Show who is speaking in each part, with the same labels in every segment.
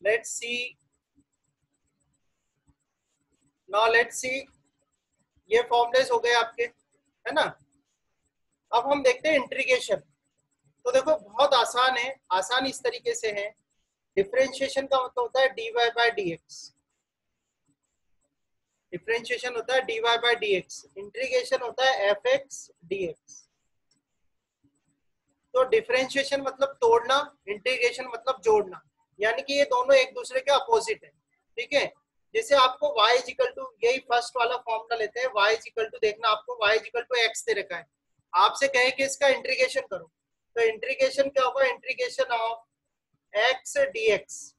Speaker 1: Let's see, now let's see, ये formulas हो गए आपके, है ना। अब हम देखते हैं इंटीग्रेशन। तो देखो बहुत आसान है, आसान इस तरीके से है, डिफरेंशिएशन का मतलब होता है dy बाय dx, डिफरेंशिएशन होता है dy बाय dx, इंटीग्रेशन होता है fx dx। तो डिफरेंशिएशन मतलब तोड़ना, इंटीग्रेशन मतलब जोड़ना, यानी कि ये दोनों एक दूसरे के अपोजिट है, ठीक है। जैसे आपको y इज इक्वल टू, यही फर्स्ट वाला फॉर्मूला लेते हैं, y इज इक्वल टू, देखना आपको y is equal to x दे रखा है, आपसे कहे कि इसका इंटीग्रेशन करो, तो इंटीग्रेशन क्या होगा, इंटीग्रेशन ऑफ x dx,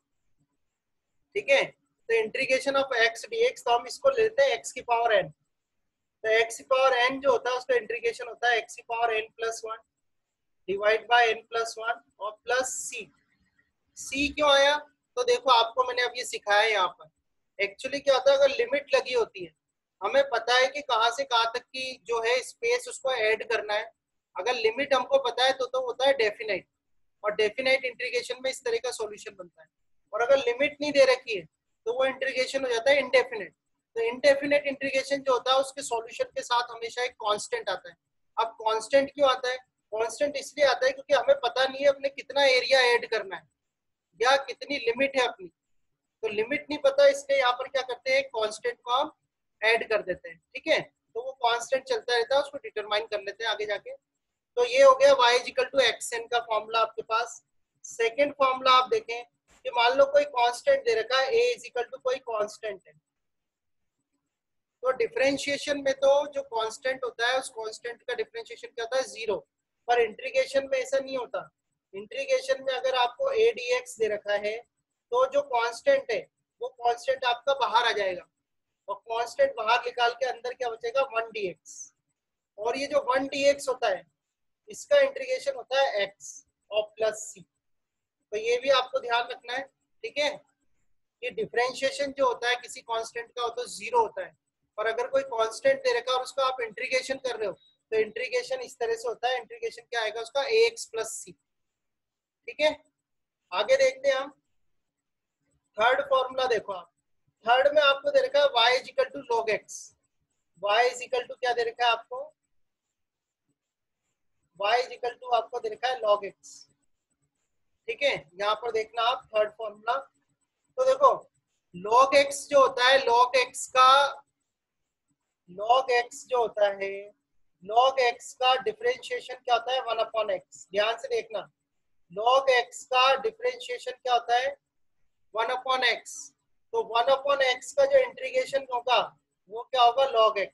Speaker 1: ठीक है। तो इंटीग्रेशन ऑफ x dx, तो हम इसको लेते हैं x की पावर n, तो x की पावर n जो होता है उसका इंटीग्रेशन होता है x की power n plus one divide by n plus one और प्लस c क्यों आया, तो देखो आपको मैंने अब ये सिखाया है यहाँ पर। एक्चुअली क्या होता है, अगर लिमिट लगी होती है, हमें पता है कि कहाँ से कहाँ तक की जो है स्पेस उसको ऐड करना है, अगर लिमिट हमको पता है तो होता है डेफिनाइट, और डेफिनाइट इंटीग्रेशन में इस तरह का सॉल्यूशन बनता है। और अगर लिमिट नहीं दे रखी है तो वो इंटीग्रेशन हो जाता है इनडेफिनेट। तो इनडेफिनेट इंटीग्रेशन जो होता है उसके सॉल्यूशन के साथ हमेशा एक कांस्टेंट आता है। अब कांस्टेंट क्यों आता है, कांस्टेंट इसलिए आता है क्योंकि हमें पता नहीं है अपने कितना एरिया ऐड करना है या कितनी लिमिट है अपनी, तो लिमिट नहीं पता, इसलिए यहाँ पर क्या करते हैं, कांस्टेंट को हम ऐड कर देते हैं, ठीक है। तो वो कांस्टेंट चलता रहता है, उसको डिटरमाइन कर लेते हैं आगे जाके। तो ये हो गया y is equal to xn का फॉर्मूला आपके पास। सेकंड फॉर्मूला आप देखें कि मान लो कोई कांस्टेंट दे रखा है, a इज इक्वल टू कोई कांस्टेंट है, तो डिफरेंशिएशन में तो जो कांस्टेंट होता है उस कांस्टेंट का डिफरेंशिएशन क्या होता है, जीरो, पर इंटीग्रेशन में ऐसा नहीं होता। इंटीग्रेशन में अगर आपको a dx दे रखा है तो जो कांस्टेंट है वो कांस्टेंट आपका बाहर आ जाएगा, और कांस्टेंट बाहर निकाल के अंदर क्या बचेगा, 1 dx, और ये जो 1 dx होता है इसका इंटीग्रेशन होता है x और प्लस c। तो ये भी आपको ध्यान रखना है, ठीक है। ये डिफरेंशिएशन जो होता है किसी कांस्टेंट का, होता है जीरो होता है, और अगर कोई कांस्टेंट दे रखा है और उसका आप इंटीग्रेशन कर रहे हो तो इंटीग्रेशन इस तरह से होता है, इंटीग्रेशन क्या आएगा उसका, ax प्लस c, ठीक है। आगे देखते हैं हम थर्ड फॉर्मूला। देखो आप थर्ड में आपको दे रखा है y is equal to log x, y is equal to क्या दे रखा है आपको, y इज इक्वल टू आपको दे रखा है log x, ठीक है। यहाँ पर देखना आप थर्ड फॉर्मूला, तो देखो log x जो होता है, log x जो होता है, log x का डिफरेंशिएशन क्या होता है, 1 अपॉन x। ध्यान से देखना, log x का डिफरेंशिएशन क्या होता है, 1 अपॉन x। तो 1 अपॉन x का जो इंटीग्रेशन होगा वो क्या होगा, log x।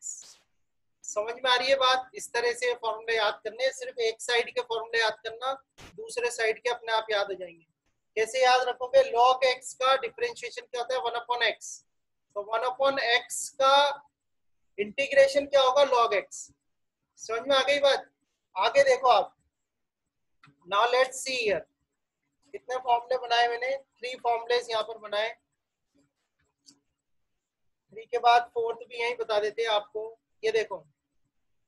Speaker 1: समझ में आ रही है बात, इस तरह से फॉर्मूले याद करने, सिर्फ एक साइड के फॉर्मूले याद करना, दूसरे साइड के अपने आप याद हो जाएंगे। कैसे याद रखोगे, log x का डिफरेंशिएशन क्या होता है, 1 अपॉन x, तो 1 अपॉन x का इंटीग्रेशन क्या होगा, log x। समझ में आ गई बात। आगे देखो आप, नाउ लेट्स सी हियर, कितने फॉर्मूले बनाए मैंने, 3 फॉर्मूलेस यहाँ पर बनाए, 3 के बाद फोर्थ भी यही बता देते हैं आपको। ये देखो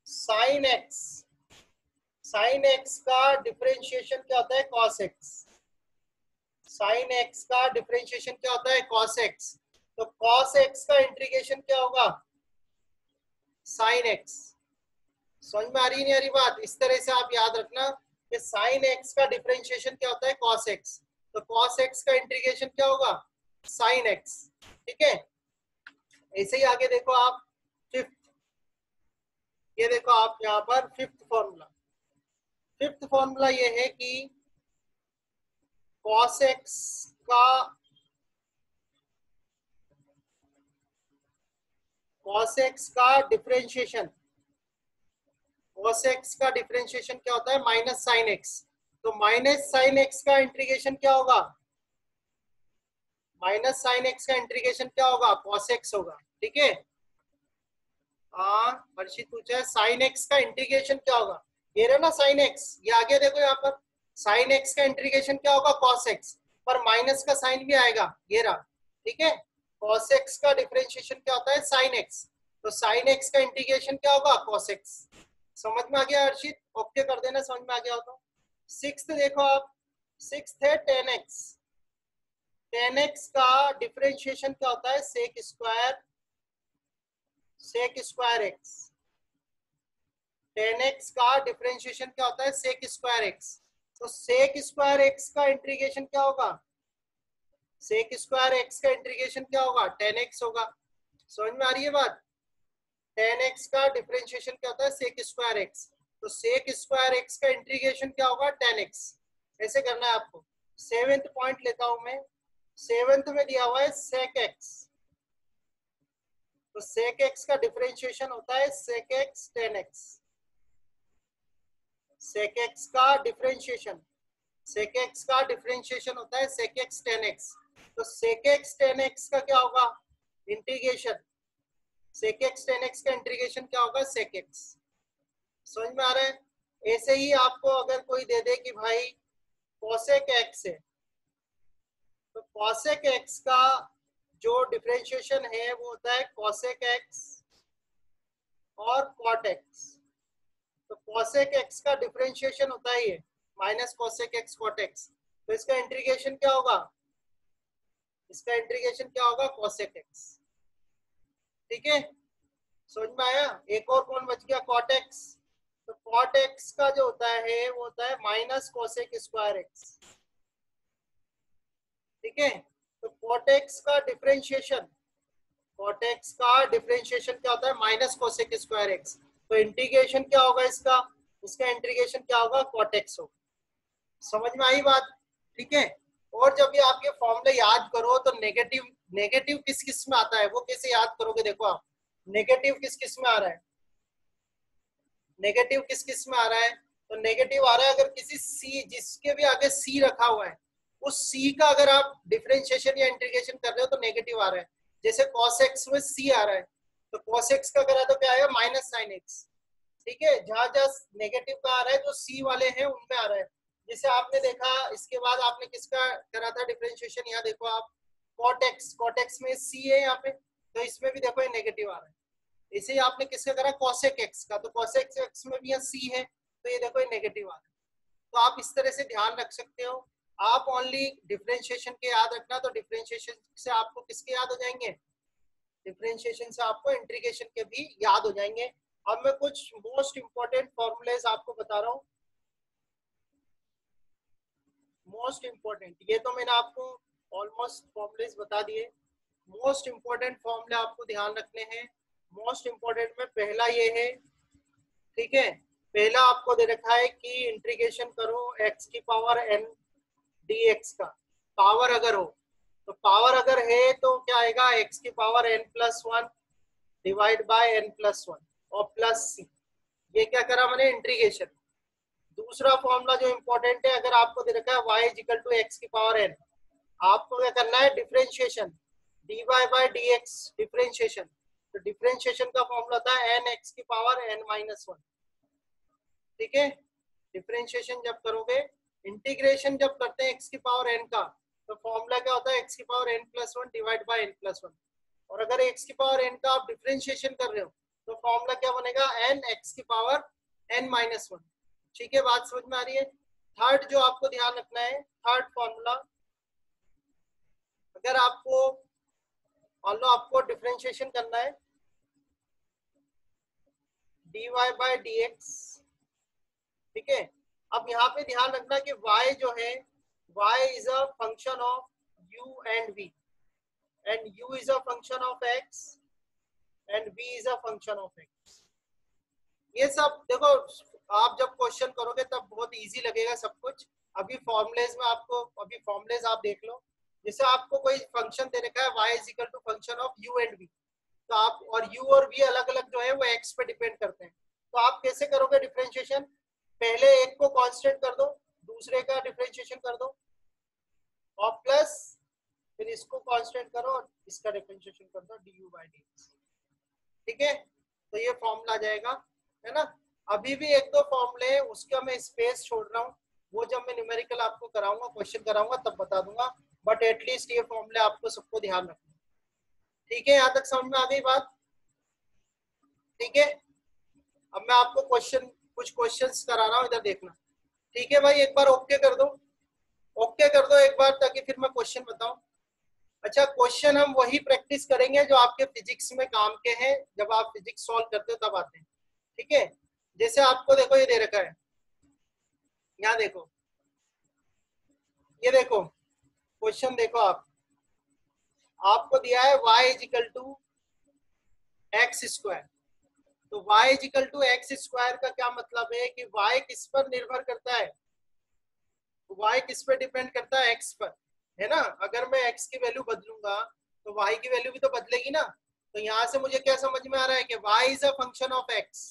Speaker 1: साइन एक्स का डिफरेंशिएशन क्या होता है, cos x, साइन एक्स का डिफरेंशिएशन क्या होता है, cos x, तो cos x का इंटीग्रेशन क्या होगा, साइन x। समझ में आ रही नहीं आ रही बात, इस तरह से आप याद रखना कि साइन x का डिफरेंशिएशन क्या होता है, cos x, तो cos x का इंटीग्रेशन क्या होगा, साइन x, ठीक है। ऐसे ही आगे देखो आप फिफ्थ, ये देखो आप यहाँ पर फिफ्थ फॉर्मूला ये है कि cos x का डिफरेंशिएशन, cos x का डिफरेंशिएशन क्या होता है, माइनस साइन x, तो माइनस साइन x का इंटीग्रेशन क्या होगा, माइनस साइन x का इंटीग्रेशन क्या होगा, cos x होगा, ठीक है। हाँ हर्षित पूछा है साइन x का इंटीग्रेशन क्या होगा, ये रहा ना साइन x, ये आगे देखो यहाँ पर साइन x का इंटीग्रेशन क्या होगा, cos x, पर माइनस का साइन भी आएगा, ये रहा, ठीक है। cos x का डिफरेंशिएशन क्या होता है, साइन x, तो साइन x का इंटीग्रेशन क्या होगा, cos x। समझ में आ गया हर्षित, ओके कर देना समझ में आ गया हो तो। सिक्स्थ देखो आप, सिक्स्थ है tan x, 10x का डिफरेंशिएशन क्या होता है, सेक स्क्वायर एक्स। 10x का डिफरेंशिएशन क्या होता है, सेक स्क्वायर एक्स। तो सेक स्क्वायर एक्स का इंटीग्रेशन क्या होगा, सेक स्क्वायर एक्स का इंटीग्रेशन क्या होगा, 10x होगा। समझ में आ रही है बात। 10x का डिफरेंशिएशन क्या होता है, सेक स्क्वायर एक्स। तो सेक स्क्वायर एक्स का इंटीग्रेशन क्या होगा, 10x। ऐसे करना है आपको। 7th पॉइंट लेता हूं मैं। 7th में दिया हुआ है सेक एक्स। तो सेक एक्स का डिफरेंशिएशन होता है sec x 10x। Sec x का डिफरेंशिएशन होता है सेक एक्स 10x। तो सेक एक्स 10x का क्या होगा, इंटीग्रेशन। सेक एक्स 10x का इंटीग्रेशन क्या होगा, सेक एक्स। समझ में आ रहा है। ऐसे ही आपको अगर कोई दे दे कि भाई कोसेक एक्स है, तो कोसेक एक्स का जो डिफरेंशिएशन है वो होता है कोसेक एक्स और कॉट एक्स। तो कोसेक एक्स का डिफरेंशिएशन होता है ये minus cosec x cot x. तो इसका इंटीग्रेशन क्या होगा, कोसेक एक्स। ठीक है, समझ में आया। एक और कौन बच गया, कॉट एक्स। तो कॉट एक्स का जो होता है वो होता है माइनस कोसेक स्क्वायर एक्स। ठीक है, तो कॉट एक्स का डिफरेंशिएशन क्या होता है, माइनस कोसेक स्क्वायर एक्स। तो इंटीग्रेशन क्या होगा इसका इंटीग्रेशन क्या होगा, कॉट एक्स होगा। समझ में आई बात। ठीक है, और जब भी आप ये फॉर्मूले याद करो तो नेगेटिव किस किस में आता है वो कैसे याद करोगे, देखो आप नेगेटिव किस किस में आ रहा है, तो नेगेटिव आ रहा है अगर किसी सी, जिसके भी आगे सी रखा हुआ है, उस सी का अगर आप डिफरेंशिएशन या इंटीग्रेशन कर रहे हो तो नेगेटिव आ रहा है। जैसे cos x में सी आ रहा है, तो cos x का करा तो क्या आएगा, माइनस साइन एक्स। ठीक है, जहां जहां नेगेटिव का आ रहा है जो सी वाले हैं उनमें आ रहा है। जैसे आपने देखा, इसके बाद आपने किसका करा था डिफरेंशिएशन, यहाँ देखो आप cot x में सी है यहाँ पे, तो इसमें भी देखो ये नेगेटिव आ रहा है। इसे आपने किसका करा, cosec x का, तो cosec x में भी यहाँ c है, तो ये देखो ये नेगेटिव आ रहा है। तो आप इस तरह से ध्यान रख सकते हो। आप ओनली डिफरेंशिएशन के याद रखना, तो डिफरेंशिएशन से आपको किसके याद हो जाएंगे, डिफरेंशिएशन से आपको इंटीग्रेशन के भी याद हो जाएंगे। अब मैं कुछ मोस्ट इंपोर्टेंट फॉर्मूलेज आपको बता रहा हूँ। मोस्ट इंपोर्टेंट, ये तो मैंने आपको ऑलमोस्ट फॉर्मूलेज बता दिए। मोस्ट इंपोर्टेंट फॉर्मूले आपको ध्यान रखने हैं। मोस्ट इंपोर्टेंट में पहला ये है, ठीक है, पहला आपको दे रखा है कि इंटीग्रेशन करो x की पावर n dx का। पावर अगर हो तो पावर अगर है तो क्या आएगा, x की power n+1 divide by n+1 और प्लस c। ये क्या करा मैंने, इंटीग्रेशन। दूसरा फॉर्मूला जो इंपॉर्टेंट है, अगर आपको दे रखा है y इक्वल टू x की पावर n, आपको क्या करना है, differentiation dy by dx differentiation. तो डिफरेंशिएशन का फॉर्मूला था n(x की पावर n-1). ठीक है, डिफरेंशिएशन जब करोगे, इंटीग्रेशन जब करते हैं x की पावर n का, तो फॉर्मूला क्या होता है, x की power n+1 divide by n+1। और अगर x की पावर n का आप डिफरेंशिएशन कर रहे हो तो फॉर्मूला क्या बनेगा, n(x की पावर n-1). ठीक है, बात समझ में आ रही है। थर्ड जो आपको ध्यान रखना है, थर्ड फॉर्मूला, अगर आपको मान लो आपको डिफरेंशिएशन करना है dy बाय dx, ठीक है। अब यहाँ पे ध्यान रखना कि y जो है, y is a function of u and v, and u is a function of x and v is a function of x। ये सब देखो, आप जब क्वेश्चन करोगे तब बहुत इजी लगेगा सब कुछ। अभी फॉर्मुलेज में आपको, अभी फॉर्मुलेज आप देख लो। जैसे आपको कोई फंक्शन दे रखा है y is equal to function of u and v, तो आप, और u और v अलग अलग जो है वो x पे डिपेंड करते हैं, तो आप कैसे करोगे डिफरेंशिएशन, पहले एक को कांस्टेंट कर दो, दूसरे का डिफरेंशिएशन कर दो, और प्लस फिर इसको कांस्टेंट करो और इसका डिफरेंशिएशन कर दो du बाय dx। ठीक है, तो ये फॉर्मूला आ जाएगा, है ना। अभी भी एक दो फॉर्मूले हैं, उसका मैं स्पेस छोड़ रहा हूँ, वो जब मैं न्यूमेरिकल आपको कराऊंगा, क्वेश्चन कराऊंगा तब बता दूंगा, बट एटलीस्ट ये फॉर्मूले आपको सबको ध्यान रखना। ठीक है, यहाँ तक समझ में आ गई बात। ठीक है, अब मैं आपको कुछ क्वेश्चंस करा रहा हूँ, इधर देखना। ठीक है भाई, एक बार ओके कर दो, ओके कर दो एक बार, ताकि फिर मैं क्वेश्चन बताऊं। अच्छा, क्वेश्चन हम वही प्रैक्टिस करेंगे जो आपके फिजिक्स में काम के हैं, जब आप फिजिक्स सॉल्व करते हो तब आते हैं, ठीक है। जैसे आपको देखो ये दे रखा है, यहाँ देखो, ये देखो क्वेश्चन देखो आप, आपको दिया है y is equal to x square. तो y is equal to x square का क्या मतलब है कि y किस पर निर्भर करता है, y किस पे डिपेंड करता है, x पर, है ना। अगर मैं x की वैल्यू बदलूंगा तो y की वैल्यू भी तो बदलेगी ना। तो यहाँ से मुझे क्या समझ में आ रहा है कि y is a function of x,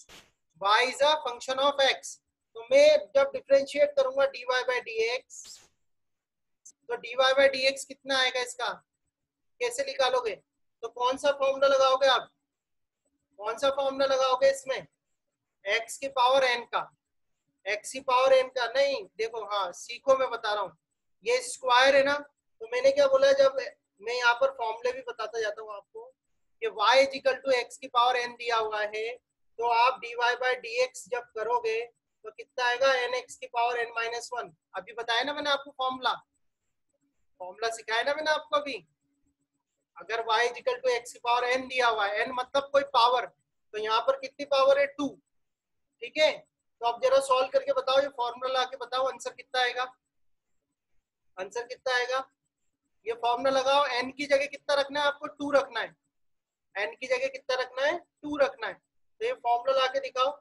Speaker 1: y is a function of x। तो मैं जब डिफरेंशिएट करूंगा dy बाई dx, तो dy बाई dx कितना आएगा, इसका कैसे निकालोगे, तो कौन सा फॉर्मूला लगाओगे आप, कौन सा फॉर्मूला लगाओगे इसमें, x की पावर n का, x की पावर n का नहीं, देखो हाँ सीखो, मैं बता रहा हूँ, ये स्क्वायर है ना। तो मैंने क्या बोला, जब मैं यहाँ पर फॉर्मूले भी बताता जाता हूँ आपको कि y is equal to x की पावर n दिया हुआ है, तो आप dy बाई dx जब करोगे तो कितना आएगा, n x की पावर n माइनस वन। अभी बताया ना मैंने आपको फॉर्मूला, फॉर्मूला सिखाया ना मैंने आपको अभी। अगर y is equal to x की पावर n दिया हुआ है, n मतलब कोई पावर, तो यहाँ पर कितनी पावर है, 2, ठीक है। तो अब जरा सॉल्व करके बताओ, ये फॉर्मूला ला के बताओ, आंसर कितना आएगा, आंसर कितना आएगा। ये फॉर्मूला लगाओ, n की जगह कितना रखना है आपको, 2 रखना है, n की जगह कितना रखना है, 2 रखना है। तो ये फॉर्मूला ला के दिखाओ।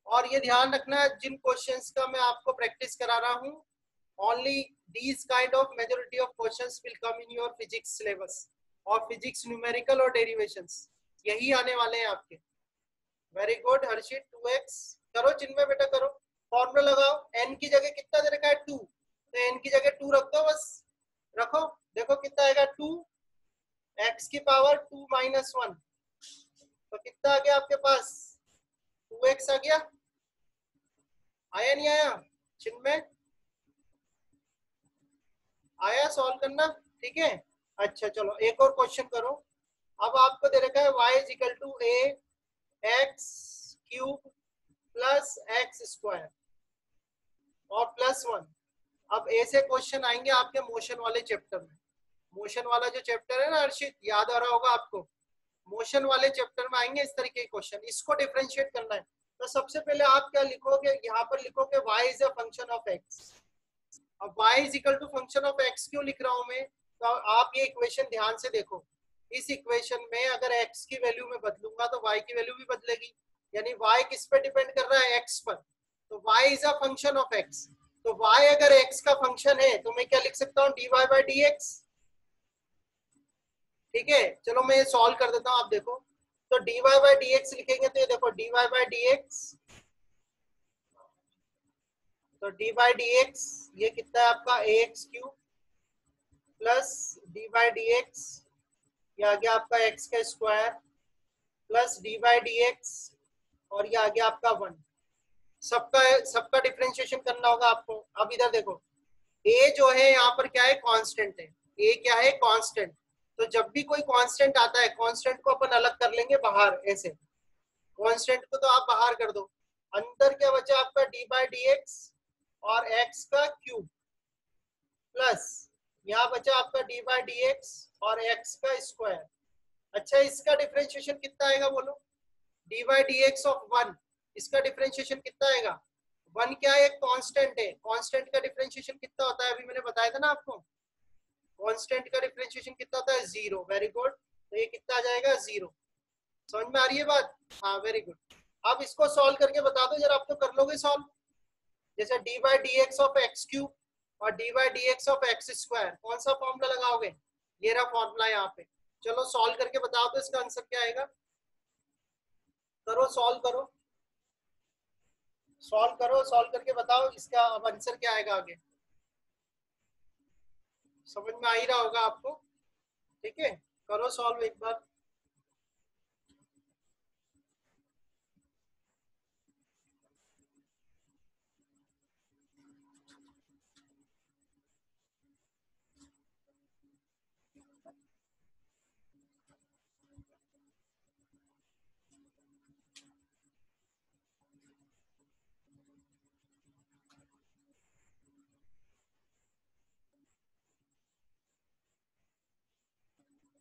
Speaker 1: और ये ध्यान रखना है, जिन क्वेश्चंस का मैं आपको प्रैक्टिस करा रहा हूँ, only these kind of majority of questions will come in your physics syllabus, और फिजिक्स न्यूमेरिकल और डेरिवेशंस यही आने वाले हैं आपके। वेरी गुड हर्षित, 2x करो, चिन्मय बेटा करो, फॉर्मूला लगाओ, n की जगह कितना दे रखा है, 2, तो n की जगह 2 रख दो बस, रखो, देखो कितना आएगा, 2 x की पावर 2 माइनस वन, तो कितना आ गया आपके पास, 2x आ गया, आया नहीं आया, चिन्मय आया, सॉल्व करना, ठीक है। अच्छा चलो एक और क्वेश्चन करो। अब आपको दे रखा है y is equal to a x cube plus x square और प्लस वन। अब ऐसे क्वेश्चन आएंगे आपके मोशन वाले चैप्टर में, मोशन वाला जो चैप्टर है ना हर्षित, याद आ रहा होगा आपको, मोशन वाले चैप्टर में आएंगे इस तरीके के क्वेश्चन, इसको डिफरेंशिएट करना है। तो सबसे पहले आप क्या लिखोगे, यहाँ पर लिखोगे y is a function of x। अब y is equal to function of x क्यों लिख रहा हूं मैं, तो आप ये इक्वेशन ध्यान से देखो, इस इक्वेशन में अगर x की वैल्यू में बदलूंगा तो y की वैल्यू भी बदलेगी, यानी y किस पे डिपेंड कर रहा है, x पर। तो y is a function of x, तो y अगर x का फंक्शन है तो मैं क्या लिख सकता हूँ, dy बाई dx, ठीक है। चलो मैं ये सॉल्व कर देता हूँ, आप देखो, तो dy बाई dx लिखेंगे तो ये देखो dy बाई dx, तो dy बाई dx ये कितना है आपका ax cube plus D by d x, ये आ गया आपका एक्स का square plus D by d x, और ये आ गया आपका वन। सबका सबका डिफरेंशिएशन करना होगा आपको। अब इधर देखो, ए जो है यहाँ पर क्या है, कांस्टेंट है, ए क्या है, कांस्टेंट। तो जब भी कोई कांस्टेंट आता है, कांस्टेंट को अपन अलग कर लेंगे बाहर, ऐसे कांस्टेंट को तो आप बाहर कर दो, अंदर क्या बचा आपका डी बाई डी एक्स और एक्स का क्यूब प्लस यहाँ बचा आपका डी बाई डी एक्स और एक्स का स्क्वायर। अच्छा इसका डिफरेंशिएशन कितना आएगा बोलो, D by d x of one, इसका डिफरेंशिएशन कितना आएगा, वन क्या है, एक कांस्टेंट है, कांस्टेंट का डिफरेंशिएशन कितना होता है, अभी मैंने बताया था ना आपको, कांस्टेंट का डिफरेंशिएशन कितना होता है, जीरो। वेरी गुड, तो ये कितना आ जाएगा, जीरो। समझ में आ रही है बात, हाँ वेरी गुड। अब इसको सॉल्व करके बता दो जरा, आप तो कर लोगे सॉल्व, जैसे d by d x of x cube और d by d x of x square, कौन सा फॉर्मूला लगाओगे, ये रहा फॉर्मूला यहाँ पे। चलो सॉल्व करके बताओ तो इसका आंसर क्या आएगा, करो सॉल्व करो, सॉल्व करो, सॉल्व करके बताओ इसका अब आंसर क्या आएगा आगे, समझ में आ ही रहा होगा आपको, ठीक है। करो सॉल्व एक बार।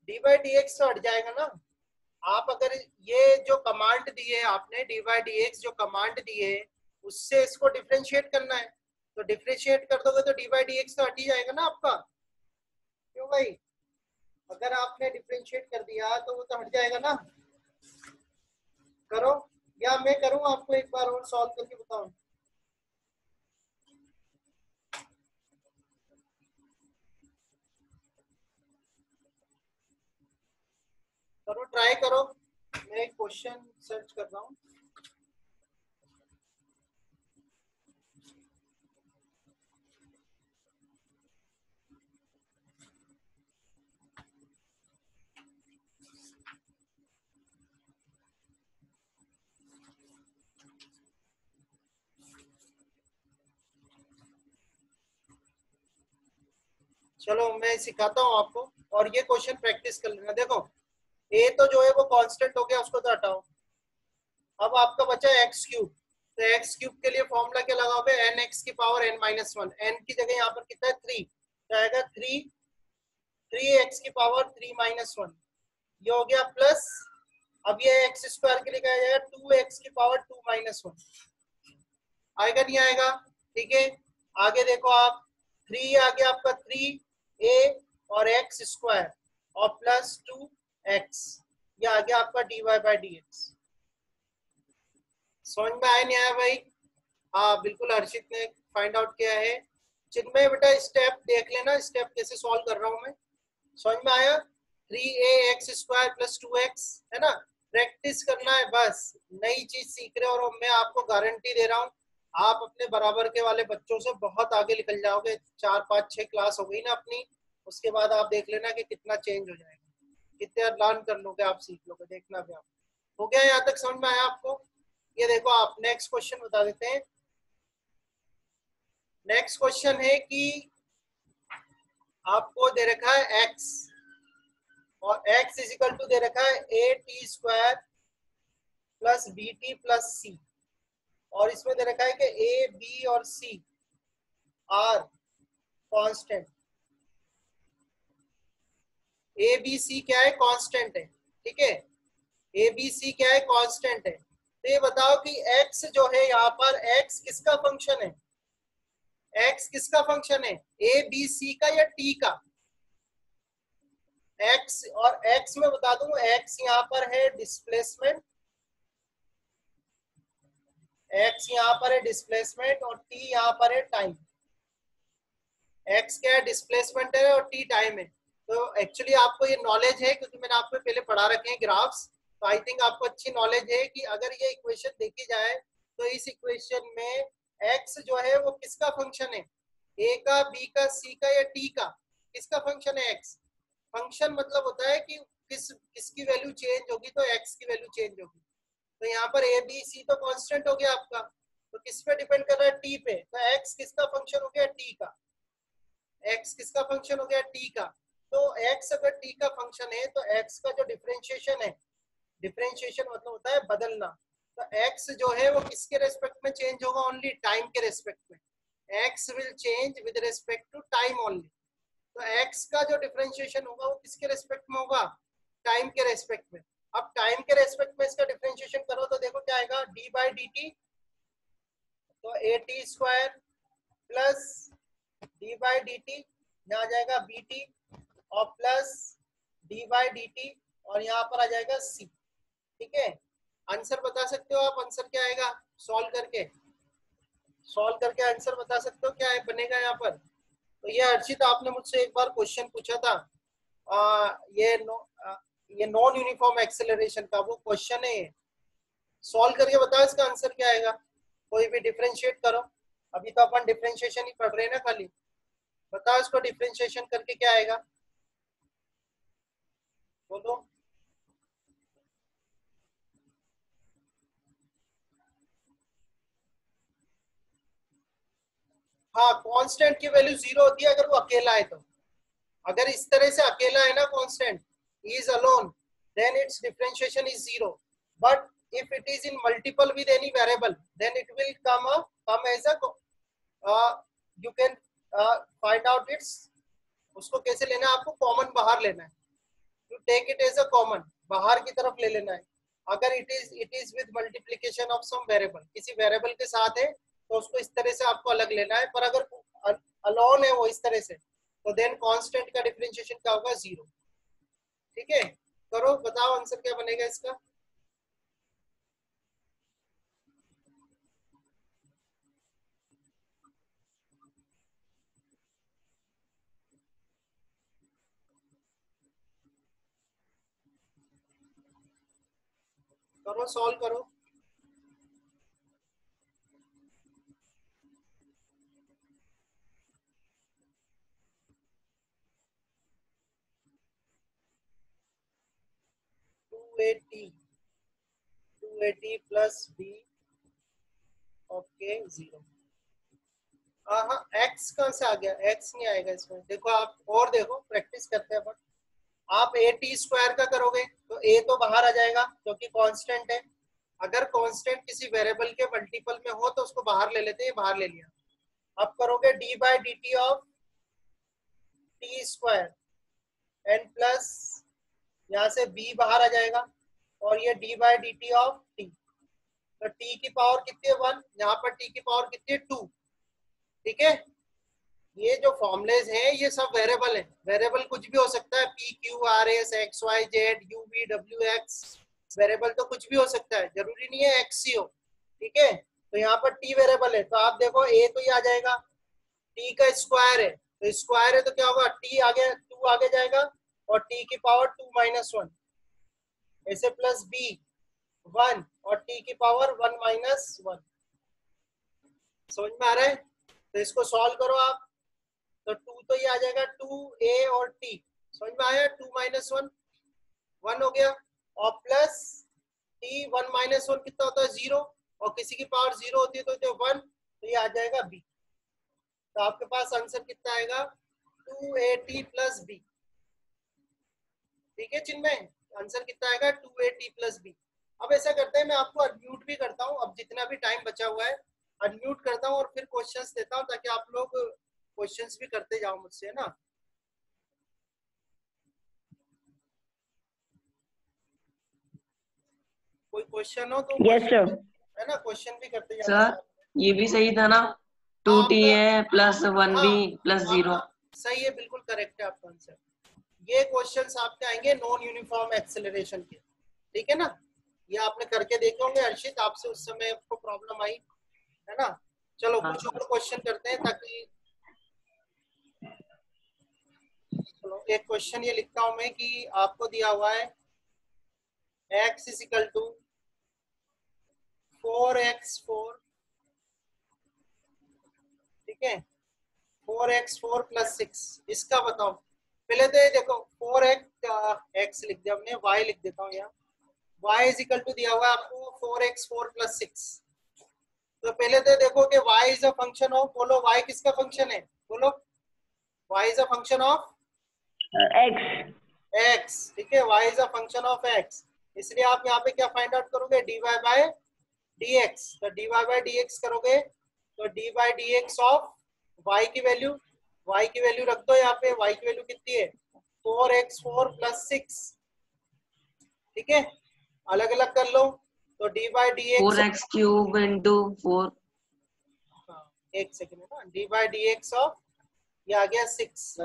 Speaker 1: डी बाई डी एक्स तो हट जाएगा ना। आप अगर ये जो कमांड दी है आपने, डी बाई डी एक्स जो कमांड दी है उससे इसको डिफ्रेंशिएट करना है, तो डिफ्रेंशिएट कर दोगे तो डी बाई डी एक्स तो हट ही जाएगा ना आपका। क्यों भाई, अगर आपने डिफ्रेंशिएट कर दिया तो वो तो हट जाएगा ना। करो, या मैं करूँ आपको एक बार और सॉल्व करके बताऊं? करो, ट्राई करो। मैं एक क्वेश्चन सर्च कर रहा हूँ। चलो मैं सिखाता हूँ आपको, और ये क्वेश्चन प्रैक्टिस कर लेना। देखो ए तो जो है वो कांस्टेंट हो गया, उसको तो हटाओ। अब आपका बचा एक्स क्यूब, तो एक्स क्यूब के लिए फॉर्मूला क्या लगाओगे, एन एक्स की पावर एन माइनस वन। एन की जगह यहाँ पर कितना है, थ्री, तो आएगा थ्री, थ्री एक्स की पावर थ्री माइनस वन, ये हो गया प्लस। अब ये एक्स स्क्वायर के लिए क्या जाएगा, टू एक्स की पावर टू माइनस वन। आएगा नहीं आएगा, ठीक है। आगे देखो आप, थ्री आ गया आपका, थ्री ए और एक्स स्क्वायर और प्लस टू एक्स, ये आ गया आपका d y by d x. समझ में आया नहीं आया भाई? हाँ बिल्कुल, हर्षित ने फाइंड आउट किया है। चिन्मय बेटा स्टेप देख लेना, स्टेप कैसे सॉल्व कर रहा हूँ मैं। समझ में आया? Three a x square plus two x, है ना। प्रैक्टिस करना है बस, नई चीज सीख रहे हो, और मैं आपको गारंटी दे रहा हूँ आप अपने बराबर के वाले बच्चों से बहुत आगे निकल जाओगे। 4 5 6 क्लास हो गई ना अपनी, उसके बाद आप देख लेना कि कितना चेंज हो जाएगा, कितना लर्न कर लोगे आप, सीख लोगे, देखना भी आप। हो गया यहाँ तक, समझ में आया आपको? ये देखो आप नेक्स्ट क्वेश्चन बता देते हैं। नेक्स्ट क्वेश्चन है कि आपको दे रखा है x, और x इज इक्वल टू दे रखा है a t square plus b t plus c, और इसमें दे रखा है कि ए बी और c are constant. A b c क्या है, कांस्टेंट है, ठीक है। ए बी सी क्या है, कांस्टेंट है। तो ये बताओ कि x जो है यहाँ पर, x किसका फंक्शन है, x किसका फंक्शन है, ए बी सी का या t का? x, और x में बता दूं, x यहाँ पर है डिस्प्लेसमेंट, x यहाँ पर है डिस्प्लेसमेंट, और t यहाँ पर है टाइम। x क्या है, डिस्प्लेसमेंट है, और t टाइम है। तो एक्चुअली आपको ये नॉलेज है, क्योंकि मैंने आपको पहले पढ़ा रखे हैं ग्राफ्स, तो आई थिंक आपको अच्छी नॉलेज है कि अगर ये इक्वेशन देखी जाए तो इस इक्वेशन में x जो है वो किसका फंक्शन है, a का, b का, c का या t का? किसका फंक्शन है x? फंक्शन मतलब होता है कि किसकी वैल्यू चेंज होगी तो x की वैल्यू चेंज होगी। तो यहाँ पर ए बी सी तो कांस्टेंट हो गया आपका, तो किस पे डिपेंड कर रहा है, टी पे। तो x किसका फंक्शन हो गया, टी का। x किसका फंक्शन हो गया, टी का। तो x अगर t का फंक्शन है तो x का जो डिफरेंशिएशन है, डिफरेंशिएशन मतलब होता है बदलना, तो x जो है वो किसके रेस्पेक्ट में चेंज होगा, ओनली टाइम के रेस्पेक्ट में। x will change with respect to time only. तो x का जो डिफरेंशिएशन होगा वो किसके रेस्पेक्ट में होगा, टाइम के रेस्पेक्ट में। अब टाइम के रेस्पेक्ट में इसका डिफरेंशिएशन करो तो देखो क्या आएगा, डी बाई डी टी, तो ए t square plus D by d T, यहाँ आ जाएगा बी टी, और plus D by d T, और यहाँ पर आ जाएगा सी, ठीक है। आंसर बता सकते हो आप, आंसर क्या आएगा, सॉल्व करके, सॉल्व करके आंसर बता सकते हो क्या है बनेगा यहाँ पर? तो ये हर्षित आपने मुझसे एक बार क्वेश्चन पूछा था, ये नॉन यूनिफॉर्म एक्सेलरेशन का वो क्वेश्चन है, सॉल्व करके बताओ इसका आंसर क्या आएगा। कोई भी डिफरेंशिएट करो, अभी तो अपन डिफरेंशिएशन ही पढ़ रहे हैं ना खाली, बताओ इसको डिफरेंशिएशन करके क्या आएगा, बोलो। हाँ, कांस्टेंट की वैल्यू जीरो होती है अगर वो अकेला है तो। अगर इस तरह से अकेला है ना constant, is alone, then it's differentiation is zero. But if it is in multiple with any variable, then it will come as a you can find out its, उसको कैसे लेना है आपको, कॉमन बाहर लेना है। Take it as a common, बाहर की तरफ ले लेना है। अगर it is with multiplication of some variable, किसी वेरिएबल के साथ है तो उसको इस तरह से आपको अलग लेना है, पर अगर अलोन है वो इस तरह से, तो देन कांस्टेंट का डिफरेंशिएशन क्या होगा, 0। ठीक है, करो बताओ आंसर क्या बनेगा इसका। करो सॉल्व करो। Two a t plus b, okay 0। हाँ, एक्स कहाँ से आ गया, एक्स नहीं आएगा इसमें। देखो आप और देखो, प्रैक्टिस करते हैं अपन। आप ए टी स्क्वायर का करोगे तो ए तो बाहर आ जाएगा क्योंकि कांस्टेंट है। अगर कांस्टेंट किसी वेरिएबल के मल्टीपल में हो तो उसको बाहर ले लेते हैं, बाहर ले लिया। अब करोगे d by d t of t square n plus, यहाँ से बी बाहर आ जाएगा, और ये d by d t of t, तो टी की पावर कितनी है 1, यहाँ पर टी की पावर कितनी है 2। ठीक है, ये जो फॉर्मुलेज हैं ये सब वेरिएबल है, वेरिएबल कुछ भी हो सकता है, p q r s x y z u v डब्ल्यू एक्स, वेरिएबल तो कुछ भी हो सकता है, जरूरी नहीं है एक्स ही हो। ठीक है, तो यहाँ पर टी वेरिएबल है, तो आप देखो ए तो ये आ जाएगा, टी का स्क्वायर है, तो स्क्वायर है तो क्या होगा, टी आगे 2 आगे जाएगा, और टी की पावर 2 माइनस 1, ऐसे प्लस बी 1, और टी की पावर 1 माइनस 1। समझ में आ रहा है, तो इसको सॉल्व करो आप, तो 2 तो ये आ जाएगा 2a और t, समझ में आया, 2 माइनस 1 1 हो गया, और प्लस t 1 माइनस 1 कितना होता है 0, और किसी की पावर 0 होती है तो 1, तो ये आ जाएगा b। तो आपके पास आंसर कितना आएगा 2at प्लस b। ठीक है चिन्मय, आंसर कितना आएगा 2at प्लस b। अब ऐसा करते हैं, मैं आपको अनम्यूट भी करता हूँ, अब जितना भी टाइम बचा हुआ है अनम्यूट करता हूँ और फिर क्वेश्चंस देता हूँ, ताकि आप लोग क्वेश्चंस भी करते जाओ मुझसे, है ना। कोई क्वेश्चन हो तो
Speaker 2: यस सर।
Speaker 1: है ना, क्वेश्चन भी करते जाना।
Speaker 2: सर ये भी सही था ना, 2t है प्लस 1b
Speaker 1: हाँ
Speaker 2: प्लस 0।
Speaker 1: सही है, बिल्कुल करेक्ट है आपका आंसर। ये क्वेश्चंस आपके आएंगे नॉन यूनिफॉर्म एक्सेलरेशन के, ठीक है ना। ये आपने करके देखे होंगे हर्षित, आपसे उस समय आपको प्रॉब्लम आई है ना। चलो
Speaker 2: हाँ।
Speaker 1: कुछ और क्वेश्चन करते हैं, ताकि चलो एक क्वेश्चन ये लिखता हूं मैं कि आपको दिया हुआ है x is equal to 4x4, ठीक है, 4x4 प्लस 6, इसका बताओ। पहले तो ये देखो 4x लिख दिया हमने, y लिख देता हूँ यहाँ, y इज इक्वल टू दिया हुआ है आपको 4x4 प्लस 6। तो पहले तो देखो कि y is a function of, बोलो y किसका फंक्शन है, बोलो y is a function of x, ठीक है, y is a function of x, इसलिए आप यहाँ पे क्या फाइंड आउट करोगे, dy बाय dx। तो dy बाय dx करोगे तो dy by dx of y की वैल्यू रख दो यहाँ पे, y की वैल्यू कितनी है 4x4 प्लस 6, ठीक है, अलग अलग कर लो, तो dy by dx
Speaker 2: 4x cube into 4,
Speaker 1: एक सेकेंड है ना, d by d x of, ये आ गया 6।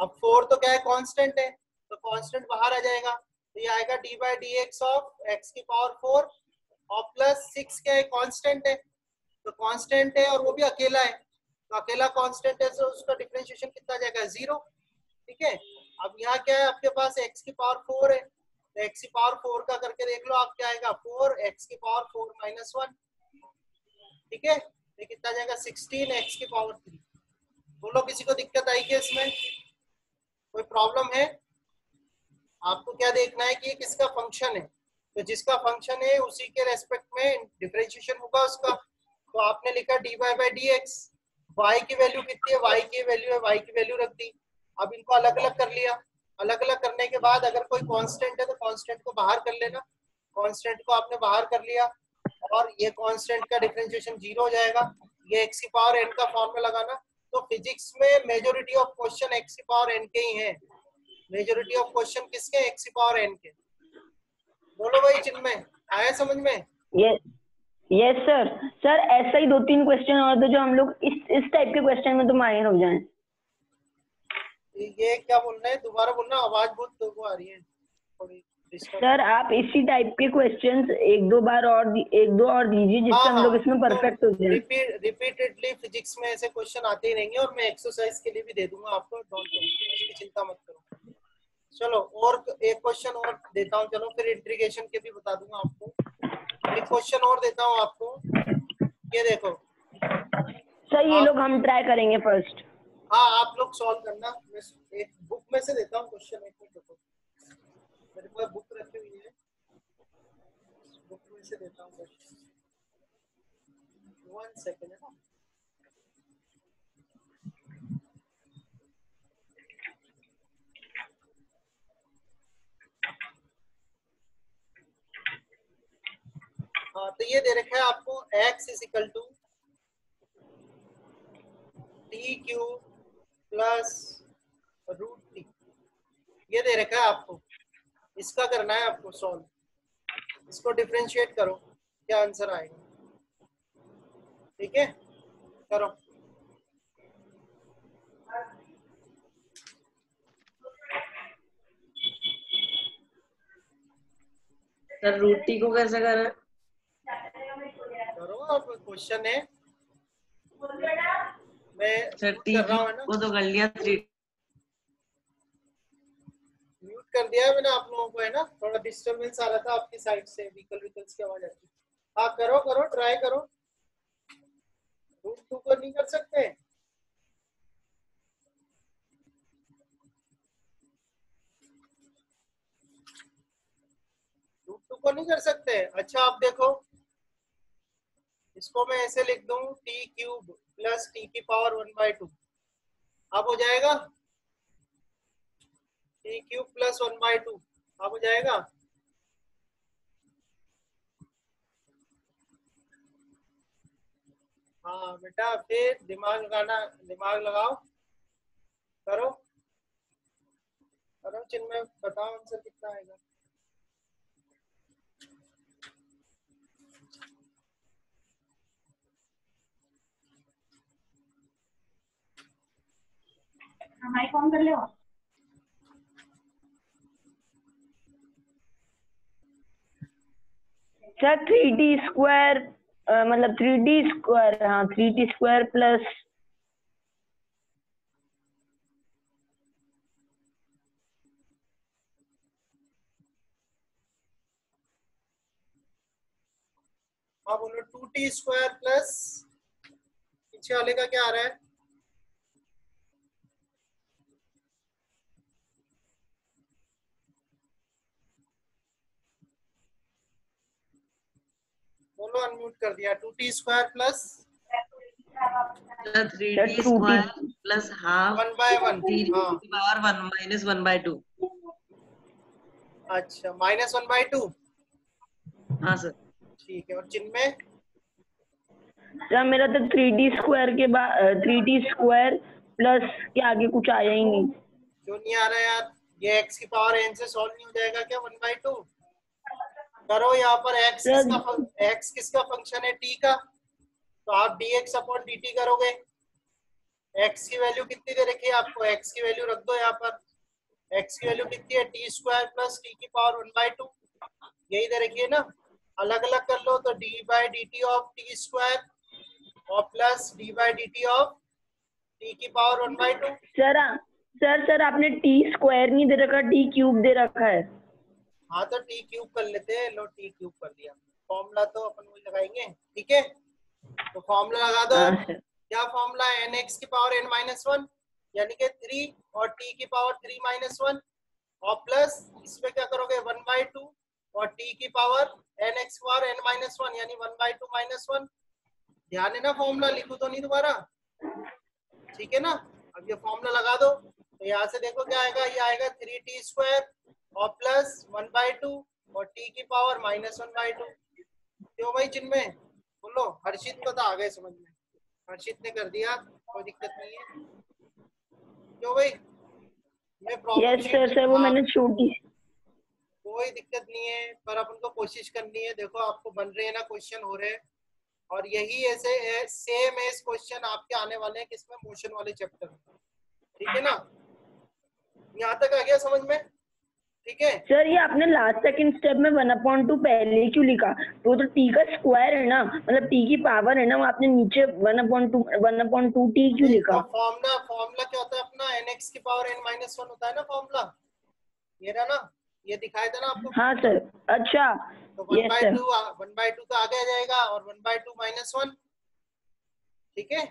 Speaker 1: अब 4 तो क्या है, कांस्टेंट है, तो कांस्टेंट बाहर आ जाएगा, तो ये आएगा D by d x of x की पावर 4, और प्लस 6 क्या है, कांस्टेंट है, तो कांस्टेंट है और वो भी अकेला है, तो अकेला कांस्टेंट है तो उसका डिफरेंशिएशन कितना आ जाएगा 0। ठीक है, अब यहाँ क्या है आपके पास x की पावर 4 है, तो x की पावर 4 का करके देख लो आप, क्या आएगा 4 x की पावर 4 माइनस 1, ठीक है, ये कितना जाएगा 16 x की पावर 3। बोलो किसी को दिक्कत आई क्या इसमें, कोई प्रॉब्लम है। आपको क्या देखना है कि ये किसका फंक्शन है, तो जिसका फंक्शन है उसी के रेस्पेक्ट में डिफरेंशिएशन होगा उसका। तो आपने लिखा d y by d x, y की वैल्यू कितनी है, वाई की वैल्यू है, वाई की वैल्यू रख दी। अब इनको अलग अलग कर लिया, अलग अलग करने के बाद अगर कोई कांस्टेंट है तो कांस्टेंट को बाहर कर लेना, कांस्टेंट को आपने बाहर कर लिया, और ये कांस्टेंट का डिफरेंशिएशन 0 हो जाएगा। ये x की पावर n का फॉर्म में लगाना। तो फिजिक्स में मेजोरिटी ऑफ क्वेश्चन x की पावर n के ही हैं, मेजोरिटी ऑफ क्वेश्चन किसके, x की पावर n के। बोलो भाई चिन्मय, आया समझ में?
Speaker 3: ये यस सर। सर ऐसा ही 2-3 क्वेश्चन और दो जो हम लोग इस टाइप के क्वेश्चन में तो माहिर हो जाएं।
Speaker 1: ये क्या बोलना है, दोबारा बोलना, आवाज बहुत लोगों आ रही है थोड़ी डिस्टर्ब।
Speaker 3: सर आप इसी टाइप के क्वेश्चंस एक दो और दीजिए जिससे हम लोग इसमें परफेक्ट हो जाए।
Speaker 1: रिपीटेडली फिजिक्स में ऐसे क्वेश्चन आते ही रहेंगे और मैं एक्सरसाइज के लिए भी दे दूंगा आपको, डोंट वरी, इसकी चिंता मत करो। चलो और एक क्वेश्चन और देता हूँ, चलो फिर इंटीग्रेशन के भी बता दूंगा आपको। एक क्वेश्चन और देता हूँ आपको, ये देखो।
Speaker 3: सर ये लोग हम ट्राई करेंगे फर्स्ट।
Speaker 1: हाँ आप लोग सॉल्व करना, मैं एक बुक में से देता हूँ क्वेश्चन। एक मिनट देखो, मेरे पास बुक रखी हुई है, बुक में से देता हूँ क्वेश्चन। 1 सेकंड है ना। हाँ तो ये दे रखा है आपको, x is equal to t q plus root t, ये दे रखा है आपको। इसका करना है आपको सॉल्व, इसको डिफरेंशिएट करो, क्या आंसर आएगा। ठीक है, करो।
Speaker 2: सर रूटी को कैसे करें?
Speaker 1: करो, अब क्वेश्चन है, मैं
Speaker 2: सर
Speaker 1: म्यूट
Speaker 2: टी
Speaker 1: कर रहा हूँ, है ना।
Speaker 2: को तो कर लिया, 3
Speaker 1: म्यूट कर दिया है मैंने आप लोगों को, है ना। थोड़ा डिस्टरबेंस आ रहा था आपकी साइड से, व्हीकल्स की आवाज आती है। हाँ करो करो, ट्राई करो। रूट 2 को नहीं कर सकते? रूट 2 को नहीं कर सकते? अच्छा आप देखो, इसको मैं ऐसे लिख दूं, टी क्यूब प्लस टी की पावर 1/2, अब हो जाएगा। टी क्यूब प्लस 1/2 अब हो जाएगा। हाँ बेटा, फिर दिमाग लगाना, दिमाग लगाओ, करो करो चिन्मय, बताओ आंसर कितना आएगा।
Speaker 3: माइक ऑन कर लो सर। 3t स्क्वायर मतलब 3d स्क्वायर, हाँ 3t स्क्वायर प्लस
Speaker 1: हाँ बोलो, 2t स्क्वायर प्लस, पीछे वाले का क्या आ रहा है? बोलो, अनम्यूट कर दिया। 2t square plus
Speaker 2: 3t square plus half
Speaker 1: 1/1।
Speaker 2: T
Speaker 1: हाँ
Speaker 2: की पावर 1 माइनस 1/2।
Speaker 1: अच्छा, माइनस 1/2।
Speaker 2: हाँ सर।
Speaker 1: ठीक है, और चिन्मय?
Speaker 3: सर मेरा तो 3t स्क्वायर के बाद 3t स्क्वायर प्लस के आगे कुछ आया ही नहीं।
Speaker 1: क्यों नहीं आ रहा यार? ये x की पावर n से सॉल्व नहीं हो जाएगा क्या 1/2? करो, यहाँ पर x किसका फंक्शन है, t का, तो आप dx अपॉन dt करोगे। x की वैल्यू कितनी दे रखी है आपको, x की वैल्यू रख दो यहाँ पर। x की वैल्यू कितनी है, t स्क्वायर प्लस t की पावर 1/2, यही दे रखी है ना। अलग अलग कर लो तो d/dt ऑफ t स्क्वायर और प्लस d/dt ऑफ t की पावर 1/2।
Speaker 3: सर आपने t स्क्वायर नहीं दे रखा, t क्यूब दे रखा है।
Speaker 1: हाँ तो t क्यूब कर लेते हैं, लो t क्यूब कर दिया। फॉर्मूला तो अपन वही लगाएंगे, ठीक है। तो फॉर्मूला लगा दो।
Speaker 3: हाँ सर।
Speaker 1: क्या फॉर्मूला है, nx की पावर n-1 यानी कि 3 और t की पावर 3-1 और प्लस इसमें क्या करोगे 1/2 और t की पावर nx पावर n-1 यानी 1/2 -1। ध्यान है ना, फॉर्मूला लिखू तो नहीं दोबारा, ठीक है ना। अब ये फॉर्मूला लगा दो, तो यहाँ से देखो क्या आएगा, ये आएगा 3t स्क्वायर और प्लस 1/2 और t की पावर -1/2। क्यों भाई चिन्मय, बोलो। हर्षित को तो आ गए समझ में, हर्षित ने कर दिया, कोई दिक्कत नहीं है। क्यों भाई? ये प्रॉब्लम
Speaker 3: यस सर, सर वो मैंने छोटी।
Speaker 1: कोई दिक्कत नहीं है, पर अपन को कोशिश करनी है। देखो आपको बन रहे हैं ना, क्वेश्चन हो रहे हैं, और यही ऐसे सेम एज क्वेश्चन आपके आने वाले हैं किसमें, मोशन वाले चैप्टर में। ठीक है ना, यहाँ तक आ गया समझ में? ठीक है
Speaker 3: सर ये आपने लास्ट सेकंड स्टेप में 1/2 पहले क्यों लिखा? वो तो टी का स्क्वायर है ना, मतलब टी की पावर है ना, वो आपने नीचे 1/2 टी क्यों लिखा?
Speaker 1: फॉर्मूला क्या होता है अपना, nx की पावर n-1 होता है ना फॉर्मूला, ये रहा ना, ये दिखाया था ना आपको।
Speaker 3: हाँ सर, अच्छा।
Speaker 1: तो
Speaker 3: यस सर।
Speaker 1: 1/2 तो आगे आ जाएगा, और 1/2 - 1। ठीक है,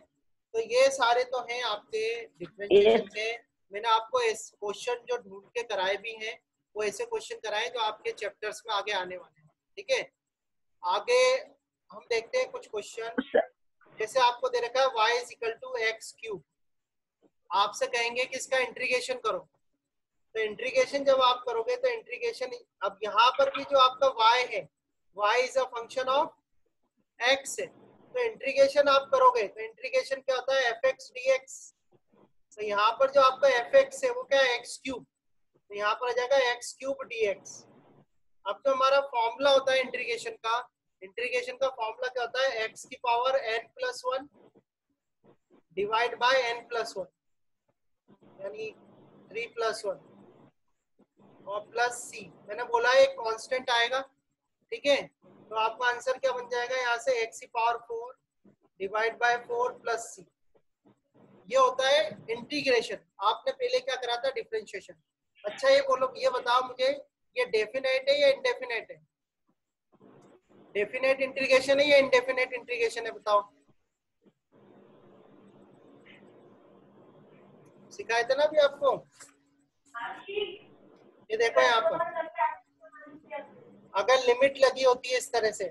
Speaker 1: तो ये सारे तो हैं आपके डिफरेंशिएशन
Speaker 3: यस
Speaker 1: के। मैंने आपको इस क्वेश्चन जो ढूंढ के कराए भी हैं, वो ऐसे क्वेश्चन कराए जो आपके चैप्टर्स में आगे आने वाले हैं। ठीक है, आगे हम देखते हैं कुछ क्वेश्चन। जैसे आपको दे रखा है y = x³, आपसे कहेंगे कि इसका इंटीग्रेशन करो। तो इंटीग्रेशन जब आप करोगे तो इंटीग्रेशन, अब यहाँ पर भी जो आपका y है, y is a function of x है, तो इंटीग्रेशन आप करोगे तो इंटीग्रेशन क्या होता है, fx dx। तो यहाँ पर जो आपका fx है वो क्या है, x³, तो यहाँ पर आ जाएगा x³ dx। अब जो हमारा फॉर्मूला होता है इंटीग्रेशन का फॉर्मूला क्या होता है, x की power n+1 divide by n+1, यानी 3+1 और प्लस c। मैंने बोला एक कांस्टेंट आएगा। ठीक है, तो आपका आंसर क्या बन जाएगा, यहाँ से x की power 4 divide by 4 plus c। ये होता है इंटीग्रेशन। आपने पहले क्या करा था, डिफरेंशिएशन। अच्छा ये बोलो, ये बताओ मुझे, ये डेफिनेट है या इंडेफिनेट है? डेफिनेट इंटीग्रेशन है या इंडेफिनेट इंटीग्रेशन है, बताओ। सिखाए थे ना अभी आपको। ये देखो यहाँ पर, अगर लिमिट लगी होती है इस तरह से,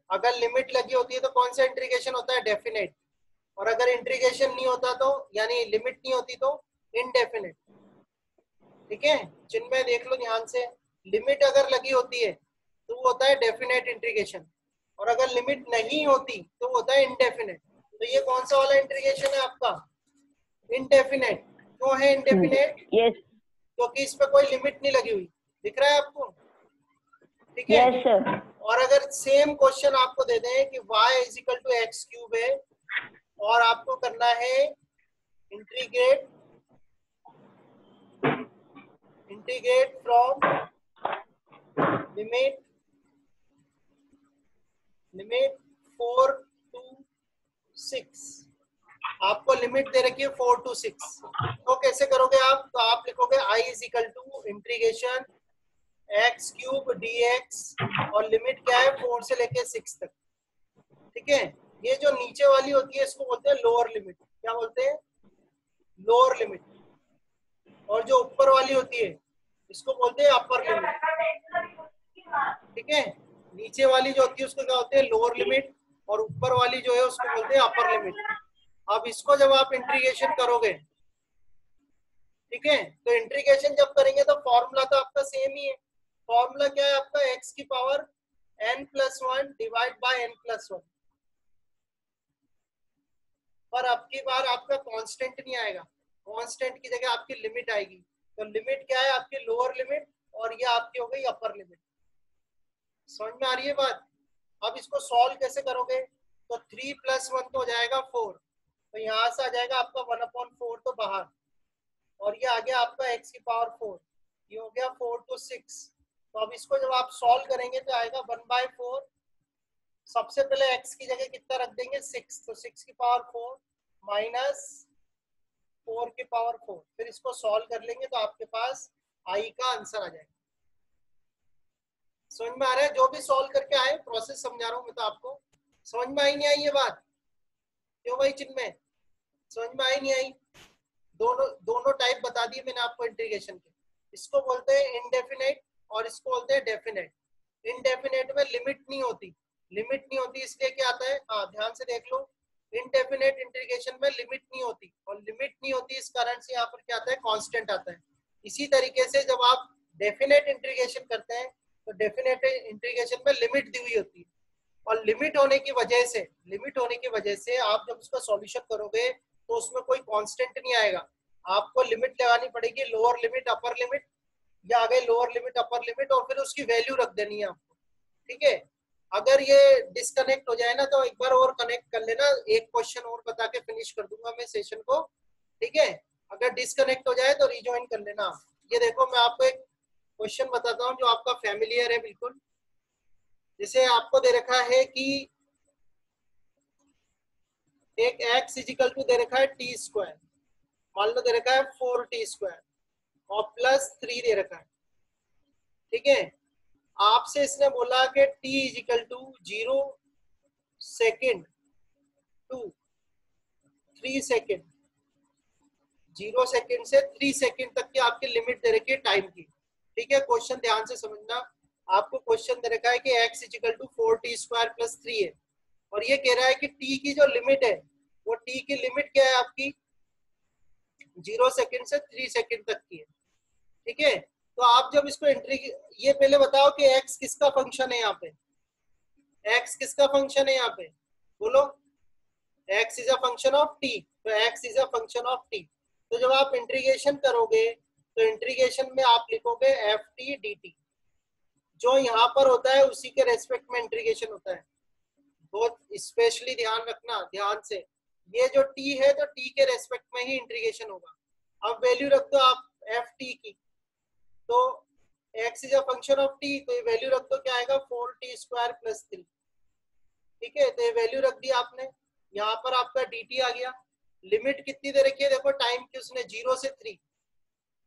Speaker 1: अगर लिमिट लगी होती है तो कौन सा इंटीग्रेशन होता है, डेफिनेट। और अगर इंटीग्रेशन नहीं होता तो, यानी लिमिट नहीं होती तो इनडेफिनेट। ठीक है, जिनमें देख लो ध्यान से, लिमिट अगर लगी होती है तो वो होता है डेफिनेट इंटीग्रेशन, और अगर लिमिट नहीं होती तो वो होता है इनडेफिनेट। तो ये कौन सा वाला इंटीग्रेशन है आपका, इनडेफिनेट। क्यों है इनडेफिनेट?
Speaker 3: यस
Speaker 1: क्योंकि इस पे कोई लिमिट नहीं लगी हुई, दिख रहा है आपको। ठीक है,
Speaker 3: यस सर।
Speaker 1: और अगर सेम क्वेश्चन आपको दे दें कि y = x³ है, और आपको करना है इंटीग्रेट फ्रॉम लिमिट 4 to 6। आपको लिमिट दे रखी है 4 to 6, तो कैसे करोगे आप, तो आप लिखोगे i = इंटीग्रेशन x³ dx, और लिमिट क्या है, 4 से लेके 6 तक। ठीक है, ये जो नीचे वाली होती है इसको बोलते हैं लोअर लिमिट। क्या बोलते हैं, लोअर लिमिट। और जो ऊपर वाली होती है इसको बोलते हैं अपर लिमिट। ठीक है, नीचे वाली जो होती है उसको क्या होते हैं, लोअर लिमिट, और ऊपर वाली जो है उसको बोलते हैं अपर लिमिट। अब इसको जब आप इंटीग्रेशन करोगे, ठीक है, तो इंटीग्रेशन जब करेंगे तो फॉर्मूला तो आपका सेम ही है। फॉर्मूला क्या है आपका, x की power n+1 divide by n+1। पर अब की बार आपका कांस्टेंट नहीं आएगा, कांस्टेंट की जगह आपकी लिमिट आएगी। तो लिमिट क्या है आपकी, लोअर लिमिट, और ये आपकी हो गई अपर लिमिट। समझ में आ रही है बात? अब इसको सॉल्व कैसे करोगे, तो 3 + 1 तो हो जाएगा 4, तो यहाँ से आ जाएगा आपका 1/4 तो बाहर, और ये आ गया आपका x की पावर 4, ये हो गया 4 to 6। तो अब इसको जब आप सॉल्व करेंगे तो आएगा 1/4। सबसे पहले x की जगह कितना रख देंगे, 6, तो 6 की पावर 4 माइनस 4 की पावर 4। फिर इसको सॉल्व कर लेंगे तो आपके पास i का आंसर आ जाएगा। समझ में आ रहा है? जो भी सॉल्व करके आए, प्रोसेस समझा रहा हूँ मैं तो आपको। समझ में आई नहीं आई ये बात? क्यों भाई चिन्मय, समझ में आई नहीं आई? दोनों टाइप बता दिए मैंने आपको इंटीग्रेशन के। इसको बोलते हैं इनडेफिनेट और इसको बोलते हैं डेफिनेट। इनडेफिनेट में लिमिट नहीं होती, इसलिए क्या आता है, हाँ ध्यान से देख लो, इनडेफिनेट इंटीग्रेशन में लिमिट नहीं होती, और लिमिट नहीं होती इस कारण से यहाँ पर क्या आता है, कांस्टेंट आता है। इसी तरीके से जब आप डेफिनेट इंटीग्रेशन करते हैं तो डेफिनेट इंटीग्रेशन में लिमिट दी हुई होती है, और लिमिट होने की वजह से आप जब उसका सॉल्यूशन करोगे तो उसमें कोई कांस्टेंट नहीं आएगा, आपको लिमिट लगानी पड़ेगी, लोअर लिमिट अपर लिमिट, या आ गई लोअर लिमिट अपर लिमिट, और फिर उसकी वैल्यू रख देनी है आपको। ठीक है, अगर ये डिस्कनेक्ट हो जाए ना तो एक बार और कनेक्ट कर लेना, एक क्वेश्चन और बता के फिनिश कर दूंगा मैं सेशन को। ठीक है, अगर डिस्कनेक्ट हो जाए तो रिज्वाइन कर लेना। ये देखो मैं आपको एक क्वेश्चन बताता हूँ जो आपका फैमिलियर है बिल्कुल। जैसे आपको दे रखा है कि एक x इजिकल टू दे रखा है टी स्क्वायर, मान लो दे रखा है 4t स्क्वायर और प्लस 3 दे रखा है। ठीक है, आपसे इसने बोला कि t is equal to 0 second to 3 second, 0 second से 3 सेकेंड तक की आपकी लिमिट दे रखी है टाइम की। ठीक है, क्वेश्चन ध्यान से समझना। आपको क्वेश्चन दे रखा है कि x is equal to 4t square plus 3 है, और ये कह रहा है कि t की जो लिमिट है वो t की लिमिट क्या है आपकी 0 सेकेंड से 3 सेकेंड तक की है। ठीक है, तो आप जब इसको एंट्री, ये पहले बताओ कि x किसका फंक्शन है यहाँ पे, x किसका फंक्शन है यहाँ पे, बोलो। x is a function of t, तो x is a function of t। तो जब आप इंटीग्रेशन करोगे तो इंटीग्रेशन में आप लिखोगे एफ टी डी टी, जो यहाँ पर होता है उसी के रेस्पेक्ट में इंटीग्रेशन होता है। बहुत स्पेशली ध्यान रखना, ध्यान से, ये जो t है तो t के रेस्पेक्ट में ही इंटीग्रेशन होगा। अब वैल्यू रख दो आप एफ टी की, तो x is a function of t, तो ये वैल्यू रख दो, क्या आएगा 4t स्क्वायर प्लस 3। ठीक है, तो ये वैल्यू रख दी आपने, यहाँ पर आपका dt आ गया। लिमिट कितनी दे रखी है देखो टाइम की, उसने 0 से 3,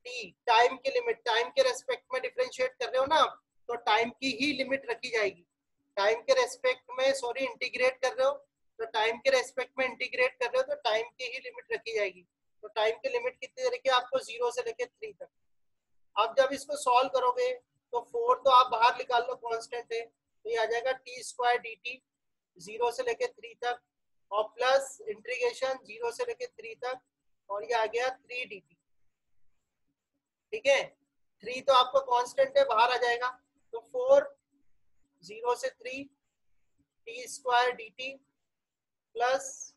Speaker 1: t टाइम की लिमिट, टाइम के रेस्पेक्ट में डिफरेंशिएट कर रहे हो ना, तो टाइम की ही लिमिट रखी जाएगी। टाइम के रेस्पेक्ट में सॉरी इंटीग्रेट कर रहे हो, तो टाइम के रेस्पेक्ट में इंटीग्रेट कर रहे हो तो टाइम की ही लिमिट रखी जाएगी। तो टाइम की लिमिट कितनी दे रखी है आपको 0 से लेके 3 तक। अब जब इसको सॉल्व करोगे तो 4 तो आप बाहर निकाल लो, कांस्टेंट है, तो ये आ जाएगा टी स्क्वायर डी टी 0 से लेके 3 तक, और प्लस इंटीग्रेशन 0 से लेके 3 तक, और ये आ गया 3 डी टी। ठीक है, 3 तो आपको कांस्टेंट है, बाहर आ जाएगा, तो 4 0 से 3 T square D T plus